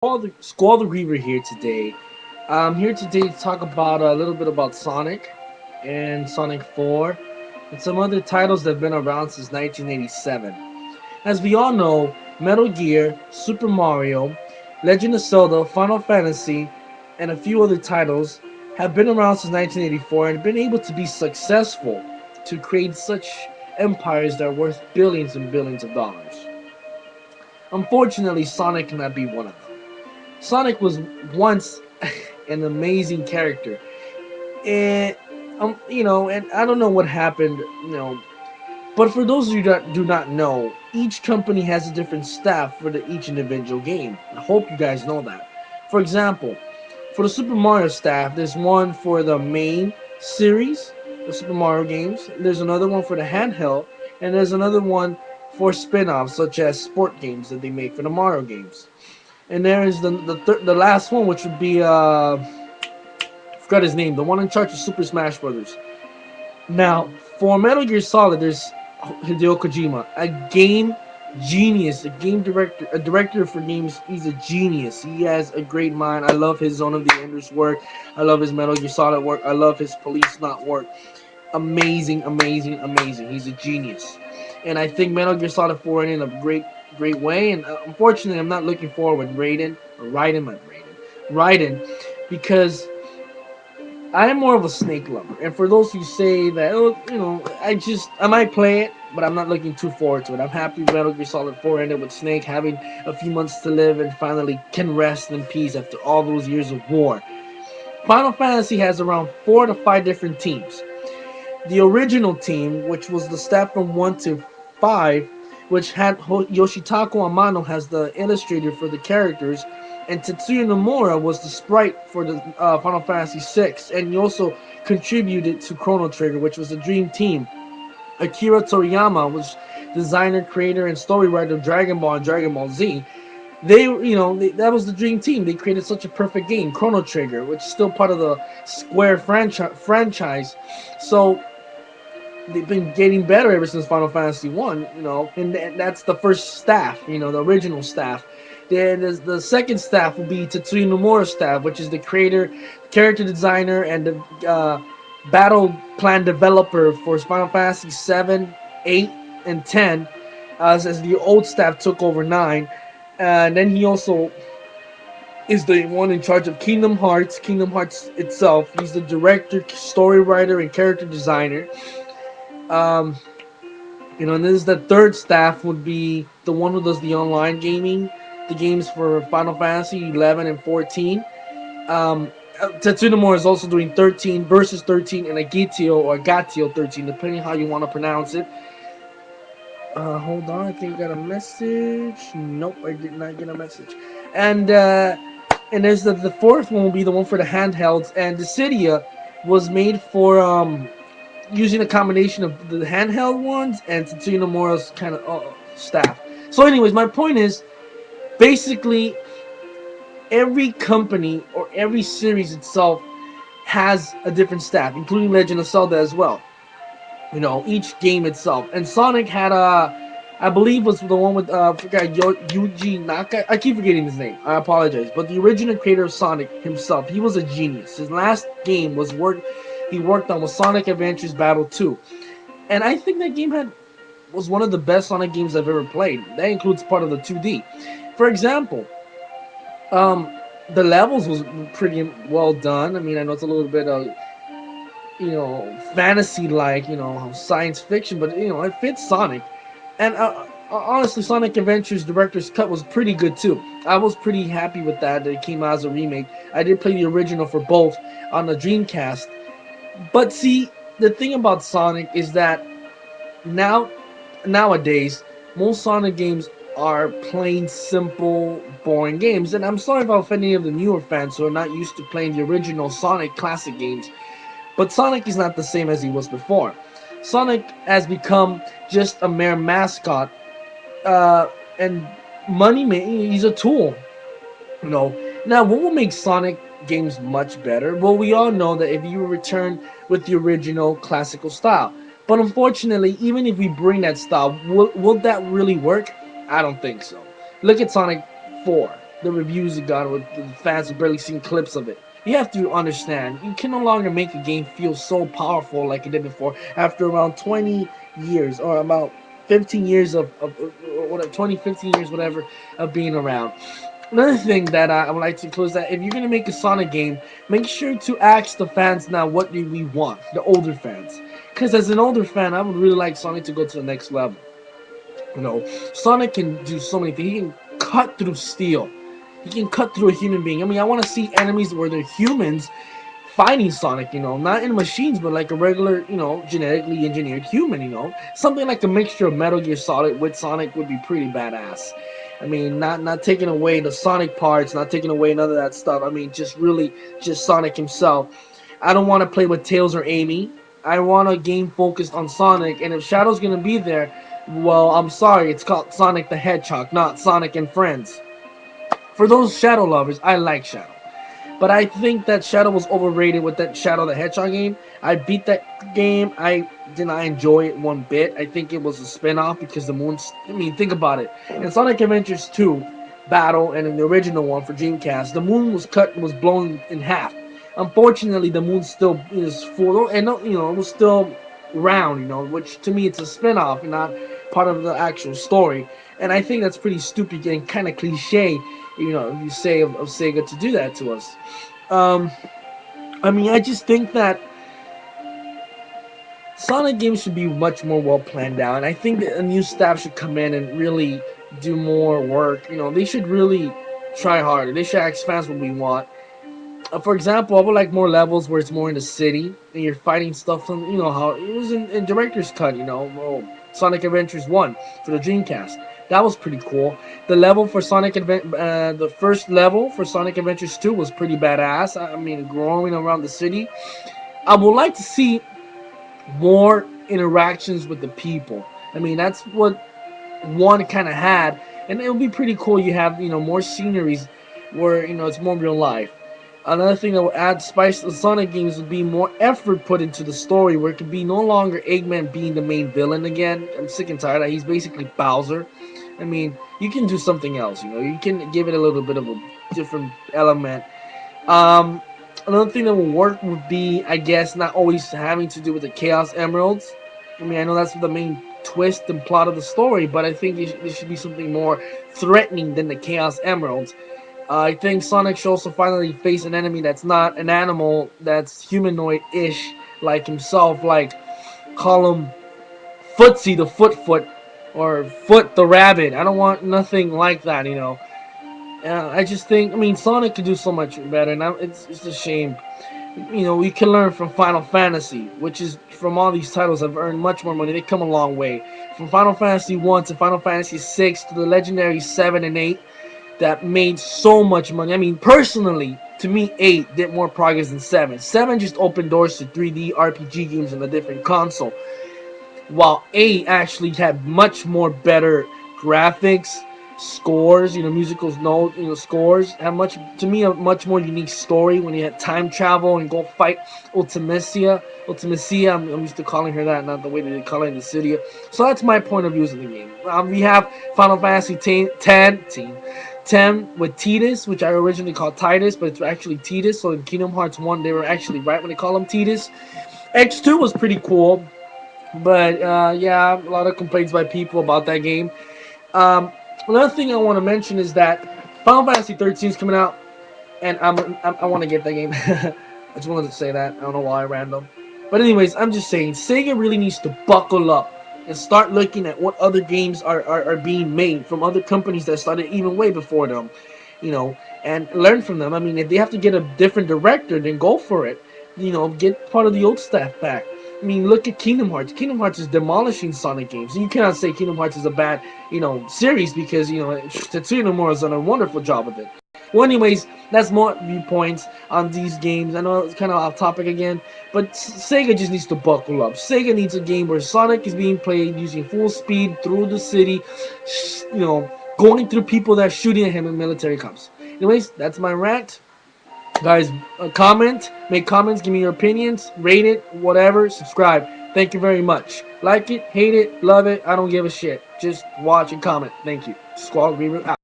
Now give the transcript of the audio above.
Squall the Griever here today. I'm here today to talk about a little bit about Sonic and Sonic 4 and some other titles that have been around since 1987. As we all know, Metal Gear, Super Mario, Legend of Zelda, Final Fantasy, and a few other titles have been around since 1984 and been able to be successful to create such empires that are worth billions and billions of dollars. Unfortunately, Sonic cannot be one of them. Sonic was once an amazing character, and and I don't know what happened, But for those of you that do not know, each company has a different staff for each individual game. I hope you guys know that. For example, for the Super Mario staff, there's one for the main series, the Super Mario games. There's another one for the handheld, and there's another one for spin-offs such as sport games that they make for the Mario games. And there is the last one, which would be I forgot his name, the one in charge of Super Smash Brothers. Now, for Metal Gear Solid, there's Hideo Kojima, a game genius, a game director, a director for games. He's a genius. He has a great mind. I love his Zone of the Enders work. I love his Metal Gear Solid work. I love his Police Not work. Amazing, amazing, amazing. He's a genius, and I think Metal Gear Solid 4 ended in a great way. And unfortunately, I'm not looking forward with Raiden, because I'm more of a Snake lover. And for those who say that, I might play it, but I'm not looking too forward to it. I'm happy Metal Gear Solid 4 ended with Snake having a few months to live and finally can rest in peace after all those years of war. Final Fantasy has around 4 to 5 different teams. The original team, which was the staff from 1 to 5, which had Yoshitaka Amano as the illustrator for the characters, and Tetsuya Nomura was the sprite for the Final Fantasy VI, and he also contributed to Chrono Trigger, which was the Dream Team. Akira Toriyama was designer, creator, and story writer of Dragon Ball and Dragon Ball Z. That was the Dream Team. They created such a perfect game, Chrono Trigger, which is still part of the Square franchise. So they've been getting better ever since Final Fantasy One, and that's the first staff, the original staff. Then the second staff will be Tetsuya Nomura's staff, which is the creator, character designer, and the battle plan developer for Final Fantasy 7, 8, and 10, as the old staff took over 9. And then he also is the one in charge of Kingdom Hearts itself. He's the director, story writer, and character designer. Um, and this is the third staff would be the one who does the online gaming, the games for Final Fantasy 11 and 14. Tetsuya Nomura is also doing 13 versus 13 and Agatio 13, depending how you want to pronounce it. Hold on, I think I got a message. Nope, I did not get a message. And there's the fourth one will be the one for the handhelds, and Dissidia was made for using a combination of the handheld ones and Tetsuya Nomura's kind of staff. So, anyways, my point is, basically, every company or every series itself has a different staff, including Legend of Zelda as well. Each game itself. And Sonic had I believe was the one with forgot Yuji Naka. I keep forgetting his name. I apologize. But the original creator of Sonic himself, he was a genius. His last game he worked on was Sonic Adventures Battle 2. And I think that game was one of the best Sonic games I've ever played. That includes part of the 2D. For example, the levels was pretty well done. I mean, I know it's a little bit fantasy like, science fiction, but it fits Sonic. And honestly, Sonic Adventures Director's Cut was pretty good too. I was pretty happy with that it came out as a remake. I did play the original for both on the Dreamcast. But see, the thing about Sonic is that nowadays, most Sonic games are plain simple, boring games. And I'm sorry if I offend any of the newer fans who are not used to playing the original Sonic classic games. But Sonic is not the same as he was before. Sonic has become just a mere mascot, and he's a tool. Now, what will make Sonic games much better? Well, we all know that if you return with the original classical style. But unfortunately, even if we bring that style, will that really work? I don't think so. Look at Sonic 4. the reviews it got, with the fans have barely seen clips of it. You have to understand, you can no longer make a game feel so powerful like it did before after around 20 years or about 15 years of what 20, 15 years, whatever, of being around. Another thing that I would like to close that if you're gonna make a Sonic game, make sure to ask the fans now what do we want, the older fans. Because as an older fan, I would really like Sonic to go to the next level. You know, Sonic can do so many things. He can cut through steel. He can cut through a human being. I mean, I want to see enemies where they're humans fighting Sonic, not in machines, but like a regular, genetically engineered human, something like a mixture of Metal Gear Solid with Sonic would be pretty badass. I mean, not taking away the Sonic parts, not taking away none of that stuff. I mean, just really, just Sonic himself. I don't want to play with Tails or Amy. I want a game focused on Sonic, and if Shadow's gonna be there, well, I'm sorry, it's called Sonic the Hedgehog, not Sonic and Friends. For those Shadow lovers, I like Shadow. But I think that Shadow was overrated with that Shadow the Hedgehog game. I beat that game. I did not enjoy it one bit. I think it was a spin-off because the moon's... I mean, think about it. In Sonic Adventures 2 Battle and in the original one for Dreamcast, the moon was cut and was blown in half. Unfortunately, the moon still is full, and it was still round, which to me it's a spin-off and not part of the actual story. And I think that's pretty stupid and kind of cliche, if you say of Sega to do that to us. I mean, I just think that Sonic games should be much more well planned out, and I think that a new staff should come in and really do more work. They should really try harder. They should ask fans what we want. For example, I would like more levels where it's more in the city and you're fighting stuff from, how it was in Director's Cut, Sonic Adventures 1 for the Dreamcast. That was pretty cool. The level for the first level for Sonic Adventures 2 was pretty badass. I mean, growing around the city. I would like to see more interactions with the people. I mean, that's what one kind of had, and it would be pretty cool. You have, more sceneries where, it's more real life. Another thing that would add spice to the Sonic games would be more effort put into the story, where it could be no longer Eggman being the main villain again. I'm sick and tired of that. He's basically Bowser. I mean, you can do something else, you can give it a little bit of a different element. Another thing that will work would be, I guess, not always having to do with the Chaos Emeralds. I mean, I know that's the main twist and plot of the story, but I think it should be something more threatening than the Chaos Emeralds. I think Sonic should also finally face an enemy that's not an animal, that's humanoid-ish, like himself, like, call him Footsie the Foot, or Foot the Rabbit. I don't want nothing like that, I just think, I mean, Sonic could do so much better, and it's a shame. We can learn from Final Fantasy, which is, from all these titles, have earned much more money. They come a long way. From Final Fantasy 1 to Final Fantasy 6 to the legendary 7 and 8, that made so much money. I mean, personally, to me, 8 did more progress than 7. 7 just opened doors to 3D RPG games on a different console, while 8 actually had much more better graphics, scores, musicals, scores, have to me, a much more unique story when you had time travel and go fight Ultimecia, I'm used to calling her that, not the way that they call it in the city. So that's my point of view of the game. We have Final Fantasy 10 with Tidus, which I originally called Titus, but it's actually Tidus. So in Kingdom Hearts 1, they were actually right when they call him Tidus. X2 was pretty cool, but yeah, a lot of complaints by people about that game. Another thing I want to mention is that Final Fantasy 13 is coming out, and I want to get that game. I just wanted to say that. I don't know why, random. But anyways, I'm just saying, Sega really needs to buckle up and start looking at what other games are being made from other companies that started even way before them, and learn from them. I mean, if they have to get a different director, then go for it. Get part of the old staff back. I mean, look at Kingdom Hearts. Kingdom Hearts is demolishing Sonic games. And you cannot say Kingdom Hearts is a bad, series because, Tetsuya Nomura has done a wonderful job with it. Well, anyways, that's more viewpoints on these games. I know it's kind of off topic again, but Sega just needs to buckle up. Sega needs a game where Sonic is being played using full speed through the city, going through people that are shooting at him in military cops. Anyways, that's my rant. Guys, make comments, give me your opinions, rate it, whatever, subscribe. Thank you very much. Like it, hate it, love it, I don't give a shit. Just watch and comment. Thank you. Squall Greenroot out.